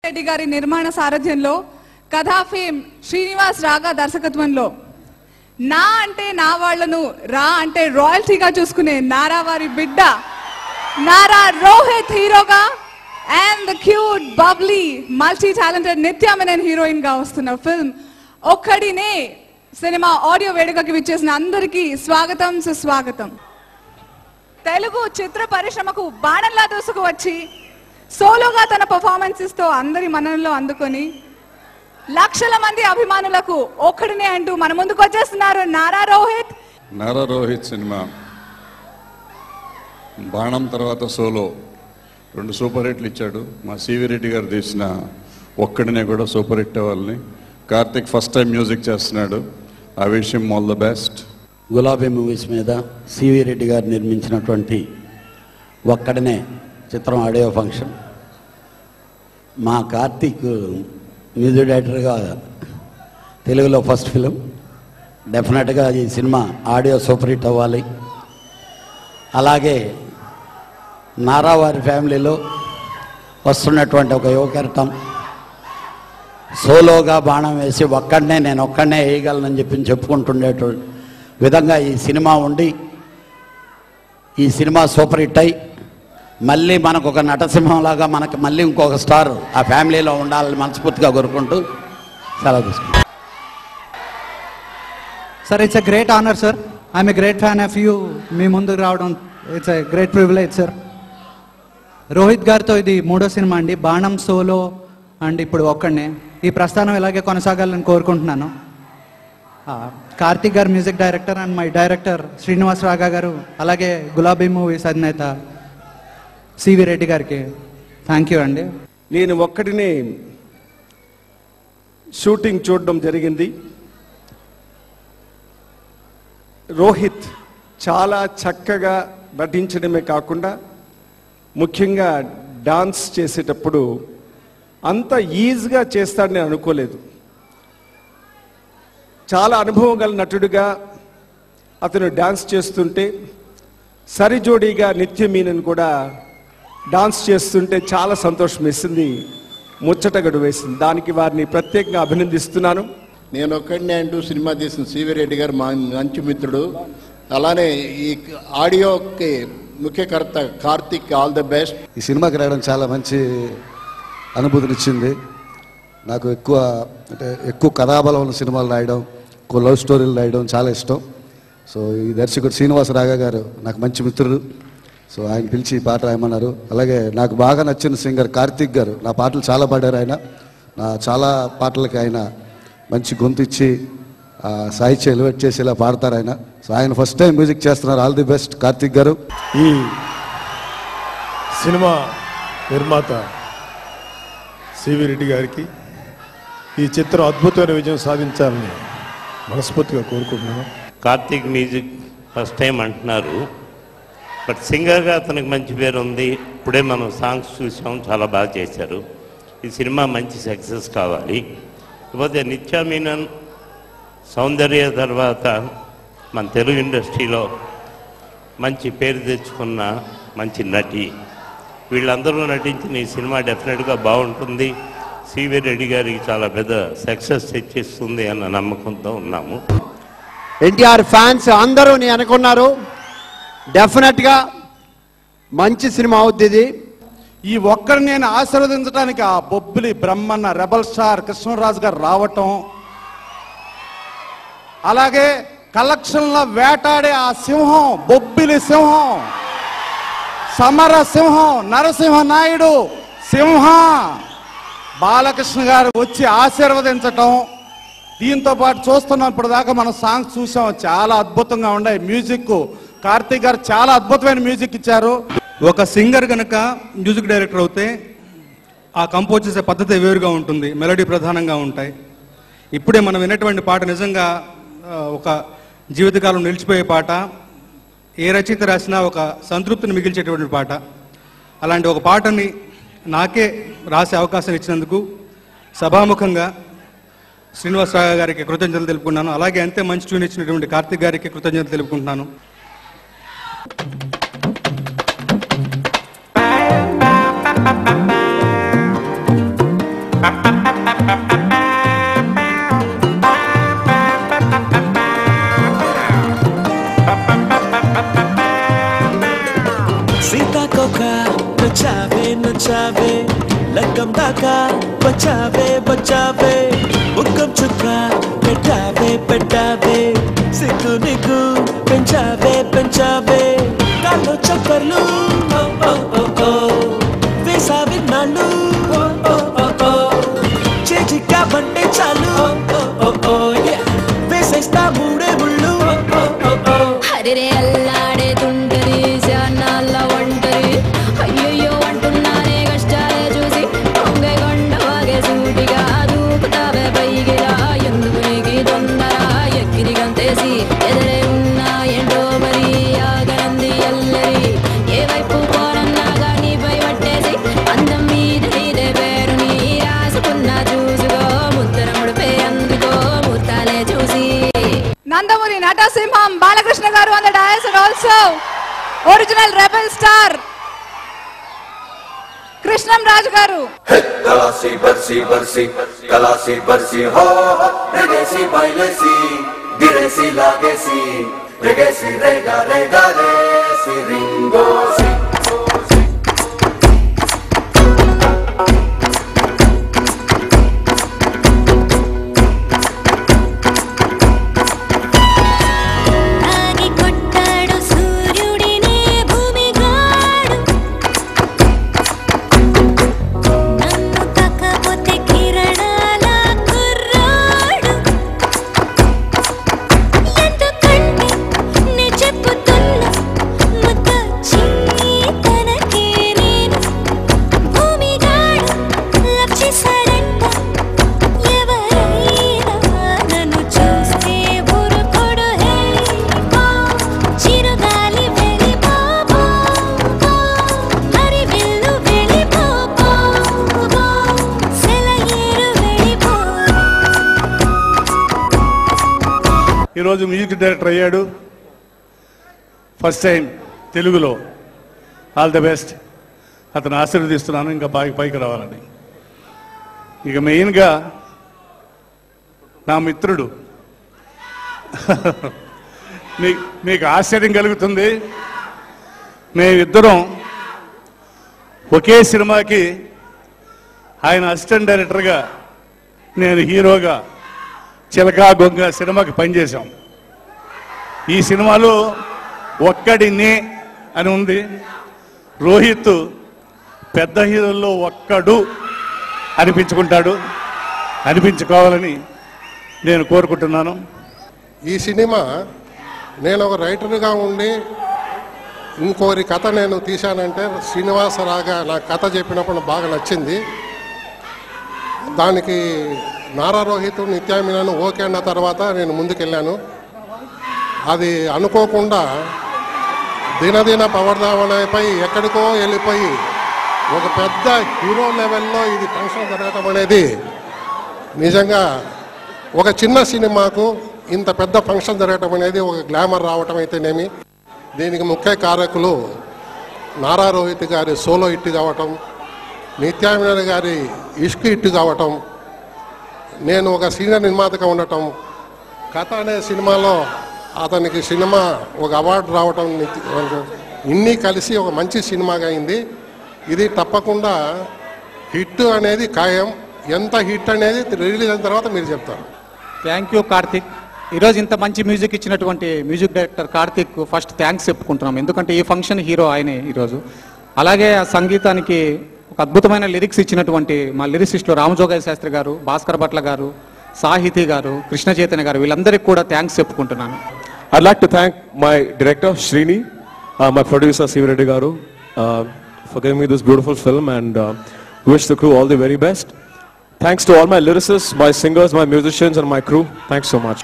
రెడ్డి గారి నిర్మాణ సారథ్యంలో కథా ఫేమ్ శ్రీనివాస్ రాగా దర్శకత్వంలో నా అంటే నా వాళ్లను రా అంటే రాయల్టీగా చూసుకునే నారా వారి బిడ్డ నారా రోహిత్ హీరోగా and the cute bubbly multi talented Nithya Menen heroine గా వస్తున్న ఫిల్మ్ ఒక్కడినే సినిమా ఆడియో వేడుకకి విచ్చేసిన అందరికీ స్వాగతం సుస్వాగతం. తెలుగు చిత్ర పరిశ్రమకు బాణంలా దూసుకు వచ్చి సోలోగా తన పర్ఫార్మెన్సెస్ తో అందరి మనలో అందుకొని లక్షల మంది అభిమానులకు ఒక్కడినే అంటూ మన ముందుకు వచ్చేస్తున్నారు నారా రోహిత్. నారా రోహిత్ సినిమా బాణం తర్వాత సోలో 2 సూపర్ హిట్లు ఇచ్చాడు. మా సివి రెడ్డి గారు తీసిన ఒక్కడినే కూడా సూపర్ హిట్ అవ్వాలని. కార్తిక్ ఫస్ట్ టైం మ్యూజిక్ చేస్తున్నాడు. I wish him all the best. గులాబీ మూవీస్ మీద సివి రెడ్డి గారు నిర్మించినటువంటి ఒక్కడనే చిత్రం ఆడియో ఫంక్షన్. మా కార్తీక్ మ్యూజిక్ డైరెక్టర్గా తెలుగులో ఫస్ట్ ఫిలిం. డెఫినెట్గా ఈ సినిమా ఆడియో సూపర్ హిట్ అవ్వాలి. అలాగే నారా వారి ఫ్యామిలీలో వస్తున్నటువంటి ఒక యువకరటం సోలోగా బాణం వేసి నేను ఒక్కడనే వేయగలనని చెప్పుకుంటుండేటువంటి విధంగా ఈ సినిమా ఉండి ఈ సినిమా సూపర్ హిట్ అయి మళ్ళీ మనకు ఒక నటసింహంలాగా మనకు మళ్ళీ ఇంకొక స్టార్ ఆ ఫ్యామిలీలో ఉండాలని మనస్ఫూర్తిగా కోరుకుంటూ సెలవు తీసుకుంటాం. Sir, it's a great honour sir. I'm a great fan of you. మీ ముందుకు రావడం it's a great privilege sir. Rohit గారితో ఇది 3వ సినిమా అండి. బాణం, సోలో అండ్ ఇప్పుడు ఒక్కడనే. ఈ ప్రస్థానం ఇలాగే కొనసాగాలని కోరుకుంటున్నాను. కార్తిక్ గారు music director and my director Srinivas రాగా గారు, అలాగే గులాబీ మూవీస్ అధినేత సివి రెడ్డి గారికి థ్యాంక్ యూ అండి. నేను ఒక్కడినే షూటింగ్ చూడడం జరిగింది. రోహిత్ చాలా చక్కగా నటించడమే కాకుండా ముఖ్యంగా డాన్స్ చేసేటప్పుడు అంత ఈజీగా చేస్తాడని అనుకోలేదు. చాలా అనుభవం గల నటుడిగా అతను డాన్స్ చేస్తుంటే సరిజోడీగా నిత్య మీనన్ కూడా డాన్స్ చేస్తుంటే చాలా సంతోషం వేసింది, ముచ్చటగడు వేసింది. దానికి వారిని ప్రత్యేకంగా అభినందిస్తున్నాను. నేను ఒక్కడినే అంటూ సినిమా తీసిన సివి రెడ్డి గారు మా మంచి మిత్రుడు. అలానే ఈ ఆడియోకి ముఖ్యకర్త కార్తిక్, ఆల్ ద బెస్ట్. ఈ సినిమాకి రావడం చాలా మంచి అనుభూతినిచ్చింది నాకు. ఎక్కువ కథాబలం ఉన్న సినిమాలు రాయడం, ఎక్కువ లవ్ స్టోరీలు రాయడం చాలా ఇష్టం. సో ఈ దర్శకుడు శ్రీనివాస రాగా గారు నాకు మంచి మిత్రుడు. సో ఆయన పిలిచి ఈ పాట రాయమన్నారు. అలాగే నాకు బాగా నచ్చిన సింగర్ కార్తిక్ గారు. నా పాటలు చాలా పాడారు ఆయన. నా చాలా పాటలకి ఆయన మంచి గొంతు ఇచ్చి సాహిత్యం ఎలివేట్ చేసి ఇలా పాడతారు ఆయన. సో ఆయన ఫస్ట్ టైం మ్యూజిక్ చేస్తున్నారు. ఆల్ ది బెస్ట్ కార్తిక్ గారు. ఈ సినిమా నిర్మాత సివి రెడ్డి గారికి ఈ చిత్రం అద్భుతమైన విజయం సాధించాలని మనస్ఫూర్తిగా కోరుకుంటున్నాను. కార్తిక్ మ్యూజిక్ ఫస్ట్ టైం అంటున్నారు, బట్ సింగర్గా అతనికి మంచి పేరు ఉంది. ఇప్పుడే మనం సాంగ్స్ చూసాం, చాలా బాగా చేశారు. ఈ సినిమా మంచి సక్సెస్ కావాలి. ఇకపోతే నిత్య మీనన్ సౌందర్య తర్వాత మన తెలుగు ఇండస్ట్రీలో మంచి పేరు తెచ్చుకున్న మంచి నటి. వీళ్ళందరూ నటించిన ఈ సినిమా డెఫినెట్గా బాగుంటుంది. సివి రెడ్డి గారికి చాలా పెద్ద సక్సెస్ తెచ్చిస్తుంది అన్న నమ్మకంతో ఉన్నాము. ఎన్టీఆర్ ఫ్యాన్స్ అందరూ అనుకున్నారు డెఫినెట్గా మంచి సినిమా అవుద్ది ఇది. ఈ ఒక్కరిని నేను ఆశీర్వదించడానికి ఆ బొబ్బిలి బ్రహ్మన్న రెబల్ స్టార్ కృష్ణరాజు గారు రావటం, అలాగే కలెక్షన్లో వేటాడే ఆ సింహం, బొబ్బిలి సింహం, సమర సింహం, నరసింహ నాయుడు సింహ బాలకృష్ణ గారు వచ్చి ఆశీర్వదించటం. దీంతో పాటు చూస్తున్నాం, ఇప్పుడు దాకా మనం సాంగ్స్ చూసాం, చాలా అద్భుతంగా ఉన్నాయి. మ్యూజిక్ కార్తీక్ గారు చాలా అద్భుతమైన మ్యూజిక్ ఇచ్చారు. ఒక సింగర్ కనుక మ్యూజిక్ డైరెక్టర్ అవుతే ఆ కంపోజ్ చేసే పద్ధతి వేరుగా ఉంటుంది, మెలడీ ప్రధానంగా ఉంటాయి. ఇప్పుడే మనం విన్నటువంటి పాట నిజంగా ఒక జీవితకాలం నిలిచిపోయే పాట. ఏ రచయిత రాసినా ఒక సంతృప్తిని మిగిల్చేటువంటి పాట. అలాంటి ఒక పాటని నాకే రాసే అవకాశం ఇచ్చినందుకు సభాముఖంగా శ్రీనివాస్ రావు గారికి కృతజ్ఞతలు తెలుపుకున్నాను. అలాగే అంతే మంచి ట్యూన్ ఇచ్చినటువంటి కార్తిక్ గారికి కృతజ్ఞతలు తెలుపుకుంటున్నాను. సీతాకోక నచ్చావే నచ్చావే లగ్గం దాకా బచావే బచావే ముక్కం చుక్క పెట్టావే పెట్టావే సిగ్గు నిగ్గు పెంచావే పెంచావే కాళ్ళు చక్కర్లు వేసావి నాళ్ళు చేజిక్కా బంటే చాలు వేసేస్తా మూడే ముళ్ళు హరిరే అల్లాడే తుంటరి శానాల ఒంటరి అయ్యయ్యో అంటున్నానే కష్టాలే చూసి పొంగే కొండవాగే సూటిగా దూకుతావే పైగిరా ఎందుకు నీకి తొందర ఎక్కిరి గంతేసి ఎదురే ఉన్నా ఏంటో మరి ఆగనంది అల్లరి ఏ వైపు పోరన్నాగా నీపై పట్టేసి అందం మీద నీదే పేరు నీ రాసుకున్నా చూసుకో ముద్దర ముడిపే అందుకో ముత్తాలే చూసి నందమూరి నటసింహం బాలకృష్ణ గారు on the dais and also original rebel star Krishnam Raju గారు. గలాసి బర్సి బర్సి గలాసి బర్సి హో రెగేసి బైలేసి గిరేసి లాగేసి రెగేసి రేగా రేగా రేసి రింగోసి ఈరోజు మ్యూజిక్ డైరెక్టర్ అయ్యాడు ఫస్ట్ టైం తెలుగులో. All the best. అతను ఆశీర్వదిస్తున్నాను ఇంకా పైకి రావాలని. ఇక మెయిన్గా నా మిత్రుడు మీకు ఆశ్చర్యం కలుగుతుంది, మేమిద్దరం ఒకే సినిమాకి ఆయన అసిస్టెంట్ డైరెక్టర్గా నేను హీరోగా చిలకా గొంగ సినిమాకి పనిచేశాం. ఈ సినిమాలో ఒక్కడినే అని ఉంది. రోహిత్ పెద్ద హీరోల్లో ఒక్కడు అనిపించుకోవాలని నేను కోరుకుంటున్నాను. ఈ సినిమా నేను ఒక రైటర్గా ఉండి ఇంకోరి కథ నేను తీశానంటే శ్రీనివాసరాగా నా కథ చెప్పినప్పుడు బాగా నచ్చింది. దానికి నారా రోహిత్ నిత్యామినను ఓకే అన్న తర్వాత నేను ముందుకెళ్ళాను. అది అనుకోకుండా దినదిన పవర్ధావనపై ఎక్కడికో వెళ్ళిపోయి ఒక పెద్ద హీరో లెవెల్లో ఇది ఫంక్షన్ జరగటం అనేది నిజంగా ఒక చిన్న సినిమాకు ఇంత పెద్ద ఫంక్షన్ జరగటం అనేది ఒక గ్లామర్ రావటం అయితేనేమి. దీనికి ముఖ్య కారకులు నారా రోహిత్ గారి సోలో హిట్ కావటం, నిత్యామినన్ గారి ఇష్క్ హిట్ కావటం, నేను ఒక సీనియర్ నిర్మాతగా ఉండటం, కథ అనే సినిమాలో అతనికి సినిమా ఒక అవార్డు రావటం, ఇన్ని కలిసి ఒక మంచి సినిమాగా అయింది. ఇది తప్పకుండా హిట్ అనేది ఖాయం. ఎంత హిట్ అనేది రిలీజ్ అయిన తర్వాత మీరు చెప్తారు. Thank you Karthik. ఈరోజు ఇంత మంచి మ్యూజిక్ ఇచ్చినటువంటి music director Karthik first thanks చెప్పుకుంటున్నాం. ఎందుకంటే ఈ ఫంక్షన్ హీరో ఆయనే ఈరోజు. అలాగే ఆ సంగీతానికి ఒక అద్భుతమైన లిరిక్స్ ఇచ్చినటువంటి మా లిరిసిస్టులు రామజోగయ్య శాస్త్రి గారు, భాస్కర్ భట్ల గారు, సాహితీ గారు, కృష్ణ చైతన్య గారు, వీళ్ళందరికీ కూడా థ్యాంక్స్ చెప్పుకుంటున్నాను. I'd like to thank my director Srini, my producer CV Reddy garu, for giving me this beautiful film, and wish the crew all the very best. Thanks to all my lyricists, my singers, my musicians and my crew. Thanks so much.